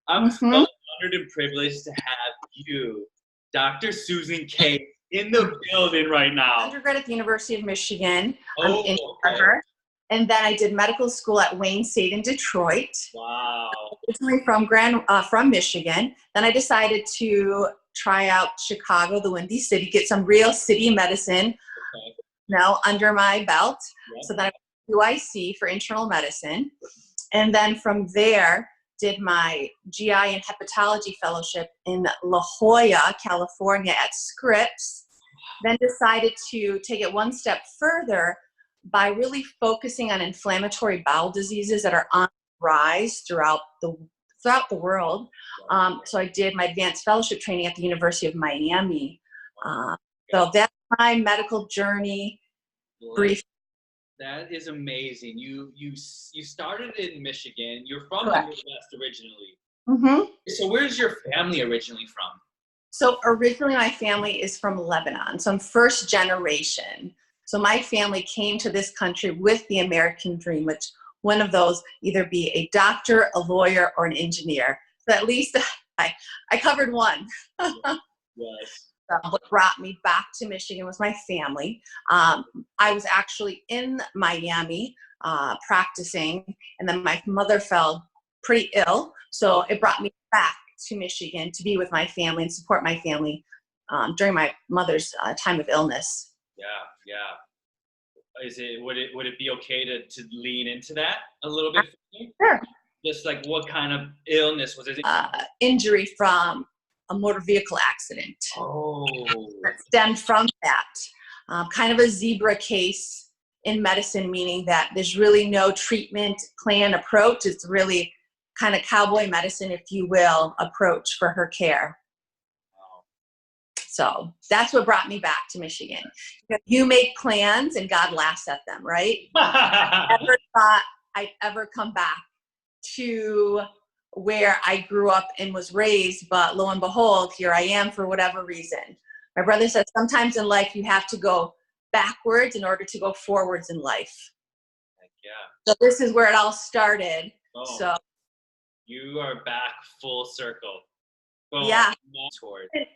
I'm so honored and privileged to have you, Dr. Susan K, in the building right now. Undergrad at the University of Michigan. Oh, I'm in okay. And then I did medical school at Wayne State in Detroit. Wow. Originally from Michigan. Then I decided to try out Chicago, the Windy City, get some real city medicine under my belt. Yeah. So then I went to UIC for internal medicine. And then from there, did my GI and hepatology fellowship in La Jolla, California at Scripps. Then decided to take it one step further by really focusing on inflammatory bowel diseases that are on the rise throughout the world. So I did my advanced fellowship training at the University of Miami. So that's my medical journey. Brief. That is amazing. You started in Michigan. You're from Correct. the Midwest originally. Mm-hmm. So where's your family originally from? So originally my family is from Lebanon. So I'm first generation. So my family came to this country with the American dream, which one of those either be a doctor, a lawyer, or an engineer. So at least I covered one. Yes. What brought me back to Michigan was my family. I was actually in Miami practicing, and then my mother fell pretty ill. So it brought me back to Michigan to be with my family and support my family during my mother's time of illness. Yeah. Would it be okay to lean into that a little bit? Sure. Just like what kind of illness was it? Injury from a motor vehicle accident. Oh. That stemmed from that. Kind of a zebra case in medicine, meaning that there's really no treatment plan approach. It's really kind of cowboy medicine, if you will, approach for her care. So that's what brought me back to Michigan. You make plans and God laughs at them, right? I never thought I'd ever come back to where I grew up and was raised, but lo and behold, here I am for whatever reason. My brother says sometimes in life you have to go backwards in order to go forwards in life. Yeah. So this is where it all started. Oh. So you are back full circle. Yeah.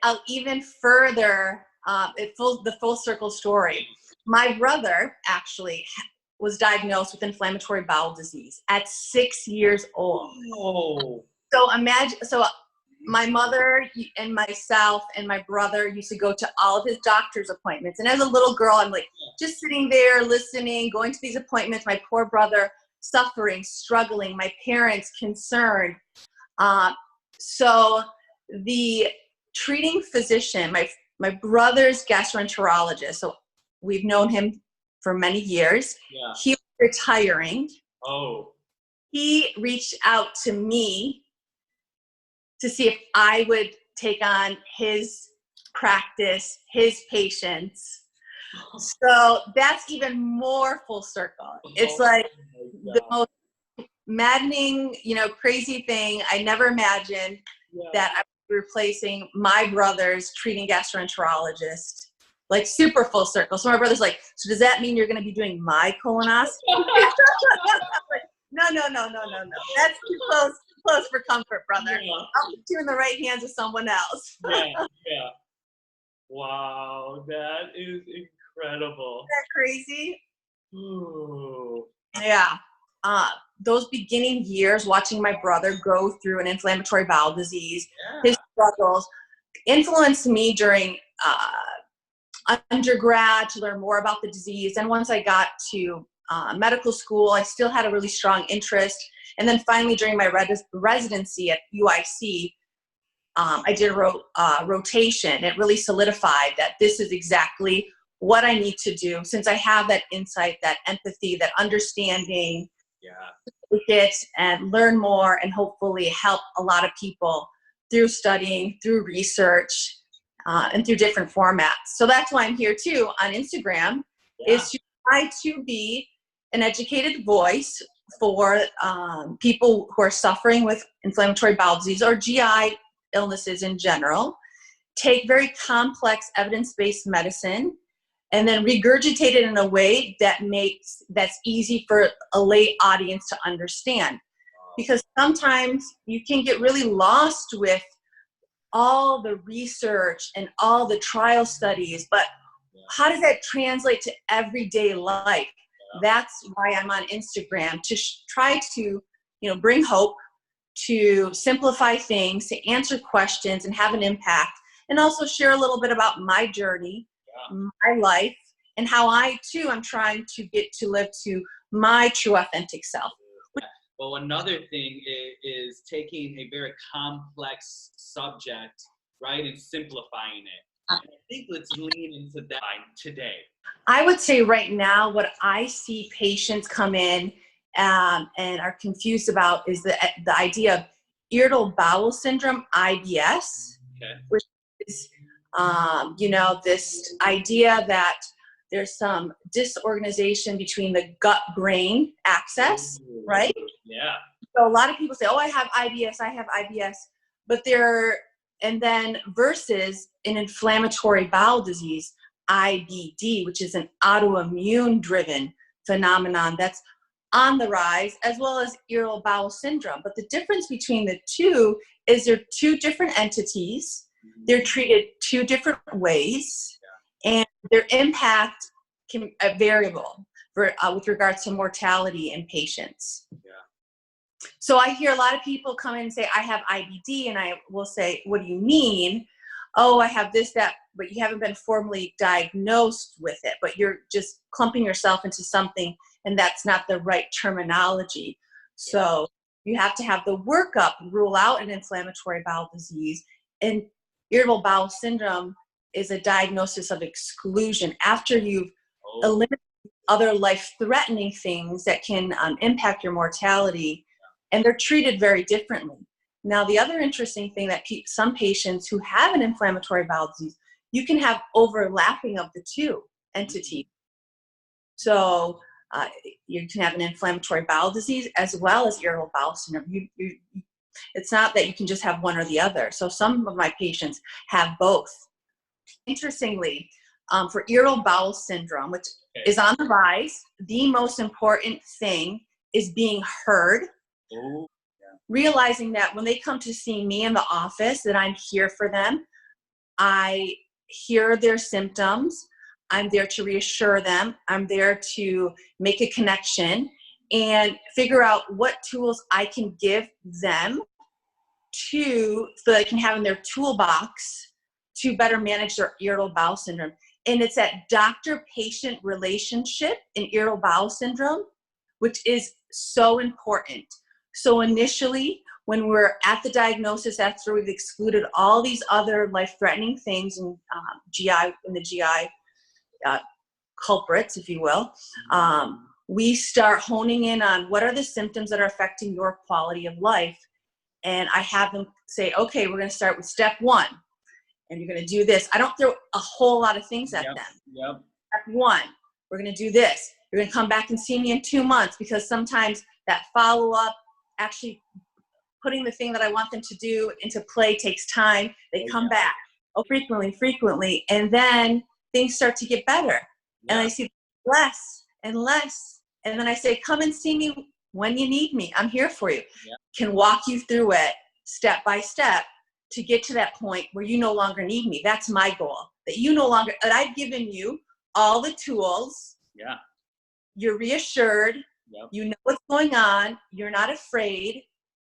I'll even further the full circle story. My brother actually was diagnosed with inflammatory bowel disease at 6 years old. Oh. So imagine, my mother and myself and my brother used to go to all of his doctor's appointments. And as a little girl, I'm like just sitting there listening, going to these appointments, my poor brother suffering, struggling, my parents concerned. So the treating physician, my brother's gastroenterologist, so we've known him for many years. Yeah. He was retiring. Oh. He reached out to me to see if I would take on his practice, his patients. So that's even more full circle. It's like the most maddening, crazy thing. I never imagined that I would be replacing my brother's treating gastroenterologist. Like super full circle. So my brother's like, so does that mean you're going to be doing my colonoscopy? Like, no. That's too close for comfort, brother. Yeah. I'll put you in the right hands of someone else. Yeah. Wow, that is incredible. Isn't that crazy? Ooh. Yeah. Those beginning years, watching my brother go through an inflammatory bowel disease, his struggles, influenced me during undergrad to learn more about the disease. And once I got to medical school, I still had a really strong interest. And then finally during my residency at UIC, I did a rotation. It really solidified that this is exactly what I need to do, since I have that insight, that empathy, that understanding, it and learn more and hopefully help a lot of people through studying, through research, and through different formats. So that's why I'm here too on Instagram, is to try to be an educated voice for people who are suffering with inflammatory bowel disease or GI illnesses in general, take very complex evidence-based medicine and then regurgitate it in a way that's easy for a lay audience to understand. because sometimes you can get really lost with all the research and all the trial studies, but how does that translate to everyday life? That's why I'm on Instagram, to try to, bring hope, to simplify things, to answer questions and have an impact, and also share a little bit about my journey, my life, and how I too am trying to get to live to my true authentic self. Well, another thing is taking a very complex subject, right, and simplifying it. And I think let's lean into that today. I would say right now, what I see patients come in and are confused about is the idea of irritable bowel syndrome, IBS, which is, this idea that there's some disorganization between the gut-brain axis, right? Yeah. So a lot of people say, oh, I have IBS, but and then versus an inflammatory bowel disease, IBD, which is an autoimmune-driven phenomenon that's on the rise, as well as irritable bowel syndrome. But the difference between the two is they're two different entities. They're treated two different ways, and their impact can variable with regards to mortality in patients. So I hear a lot of people come in and say, I have IBD, and I will say, what do you mean? Oh, I have this, that, but you haven't been formally diagnosed with it, but you're just clumping yourself into something, and that's not the right terminology. So you have to have the workup rule out an inflammatory bowel disease, and irritable bowel syndrome is a diagnosis of exclusion after you've eliminated other life-threatening things that can impact your mortality, and they're treated very differently. Now, the other interesting thing that some patients who have an inflammatory bowel disease, you can have overlapping of the two entities. So you can have an inflammatory bowel disease as well as irritable bowel syndrome. It's not that you can just have one or the other. So some of my patients have both. Interestingly, for irritable bowel syndrome, which is on the rise, the most important thing is being heard. Realizing that when they come to see me in the office, that I'm here for them. I hear their symptoms. I'm there to reassure them. I'm there to make a connection and figure out what tools I can give them so they can have in their toolbox to better manage their irritable bowel syndrome. And it's that doctor-patient relationship in irritable bowel syndrome, which is so important. So initially, when we're at the diagnosis, after we've excluded all these other life-threatening things in the GI culprits, if you will, we start honing in on what are the symptoms that are affecting your quality of life. And I have them say, okay, we're going to start with step 1, and you're going to do this. I don't throw a whole lot of things at them. Step 1, we're going to do this. You're going to come back and see me in 2 months, because sometimes that follow-up, actually putting the thing that I want them to do into play takes time. They come back frequently, and then things start to get better. And I see less and less. And then I say, come and see me when you need me. I'm here for you. Can walk you through it step by step to get to that point where you no longer need me. That's my goal. That I've given you all the tools. You're reassured. You know what's going on. You're not afraid.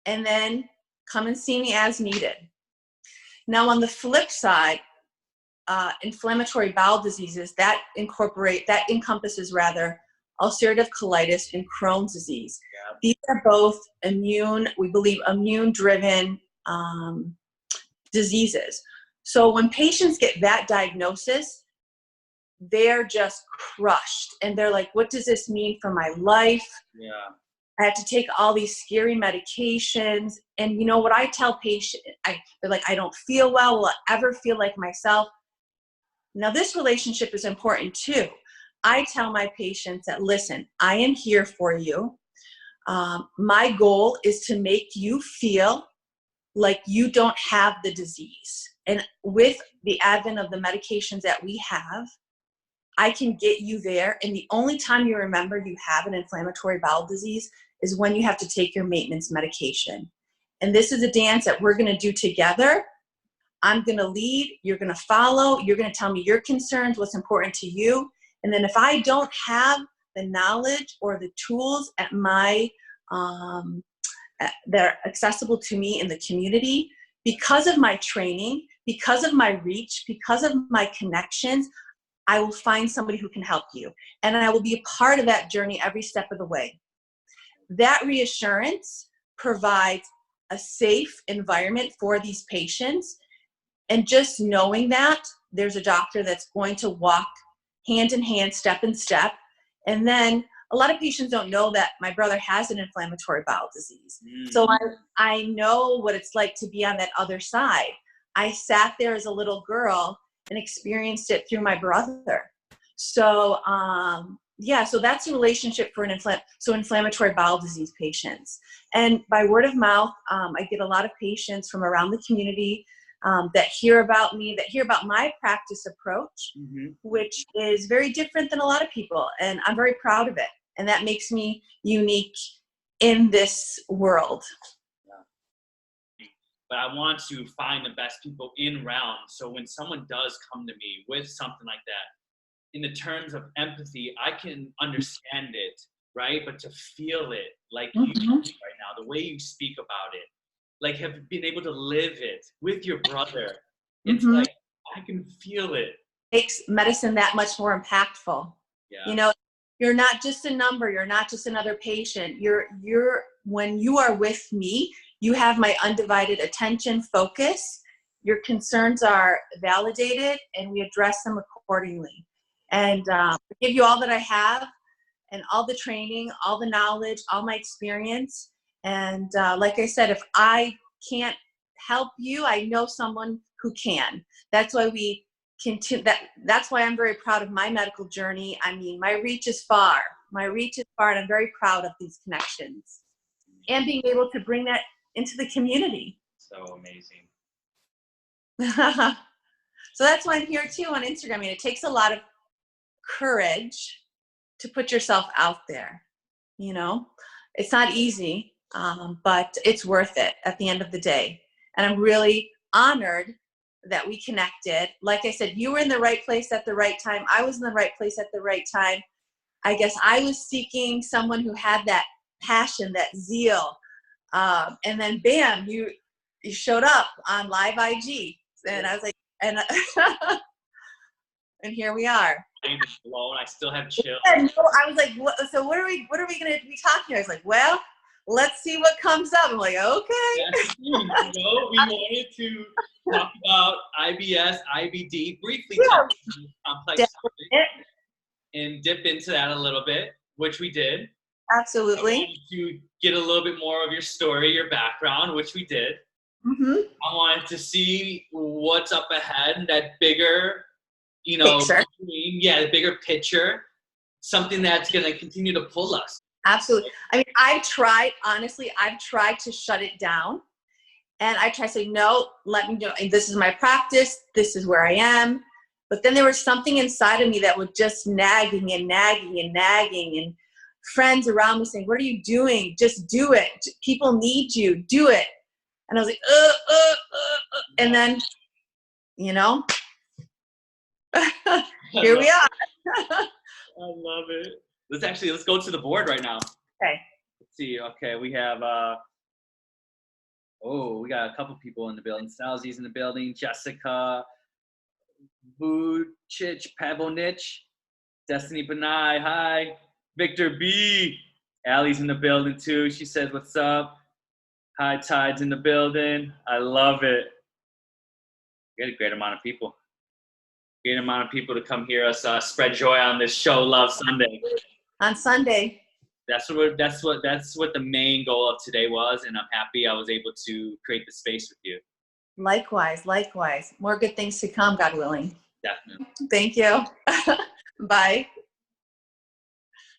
And then come and see me as needed. Now, on the flip side, inflammatory bowel diseases, that encompasses ulcerative colitis and Crohn's disease. These are both immune-driven diseases. So when patients get that diagnosis, they're just crushed. And they're like, what does this mean for my life? I have to take all these scary medications. And you know what I tell patients? They're like, I don't feel well. Will I ever feel like myself? Now, this relationship is important too. I tell my patients that, listen, I am here for you. My goal is to make you feel like you don't have the disease. And with the advent of the medications that we have, I can get you there. And the only time you remember you have an inflammatory bowel disease is when you have to take your maintenance medication. And this is a dance that we're going to do together. I'm going to lead, you're going to follow, you're going to tell me your concerns, what's important to you. And then if I don't have the knowledge or the tools at my, that are accessible to me in the community, because of my training, because of my reach, because of my connections, I will find somebody who can help you. And I will be a part of that journey every step of the way. That reassurance provides a safe environment for these patients. And just knowing that there's a doctor that's going to walk hand in hand, step in step. And then a lot of patients don't know that my brother has an inflammatory bowel disease. So I know what it's like to be on that other side. I sat there as a little girl and experienced it through my brother. So, yeah, so that's a relationship for inflammatory bowel disease patients. And by word of mouth, I get a lot of patients from around the community that hear about me, that hear about my practice approach, which is very different than a lot of people. And I'm very proud of it. And that makes me unique in this world. But I want to find the best people in round. So when someone does come to me with something like that, in the terms of empathy, I can understand it, right? But to feel it like you do right now, the way you speak about it, like have been able to live it with your brother. It's like, I can feel it. Makes medicine that much more impactful. Yeah. You know, you're not just a number. You're not just another patient. When you are with me, you have my undivided attention, focus. Your concerns are validated and we address them accordingly. And I give you all that I have and all the training, all the knowledge, all my experience. And like I said, if I can't help you, I know someone who can. That's why we continue. That's why I'm very proud of my medical journey. I mean, my reach is far. My reach is far, and I'm very proud of these connections and being able to bring that into the community. So amazing. So that's why I'm here too on Instagram. I mean, it takes a lot of courage to put yourself out there. You know, it's not easy, but it's worth it at the end of the day. And I'm really honored that we connected. Like I said, you were in the right place at the right time. I was in the right place at the right time. I guess I was seeking someone who had that passion, that zeal. And then bam, you showed up on live IG. And I was like, and here we are. I'm blown. I still have chills. Yeah, no, I was like, so what are we going to be talking about? I was like, well, let's see what comes up. I'm like, okay. Yes, we wanted to talk about IBS, IBD, briefly talk about complex topic and dip into that a little bit, which we did. Absolutely. I wanted to get a little bit more of your story, your background, which we did. I wanted to see what's up ahead, that bigger, you know, picture. The bigger picture, something that's going to continue to pull us. Absolutely. I mean, I've tried to shut it down, and I try to say, no, let me know. And this is my practice. This is where I am. But then there was something inside of me that was just nagging and nagging and nagging, and friends around me saying, what are you doing? Just do it. People need you. Do it. And I was like, and then, you know, here we are. I love it. Let's go to the board right now. Okay. Let's see. Okay, we have we got a couple people in the building. Salzy's in the building. Jessica Vucic, Pavonich, Destiny Benai, hi. Victor B. Allie's in the building too. She says, what's up? High Tide's in the building. I love it. We had a great amount of people. Great amount of people to come hear us spread joy on this show, Love Sunday. On Sunday. That's what the main goal of today was, and I'm happy I was able to create the space with you. Likewise. More good things to come, God willing. Definitely. Thank you. Bye.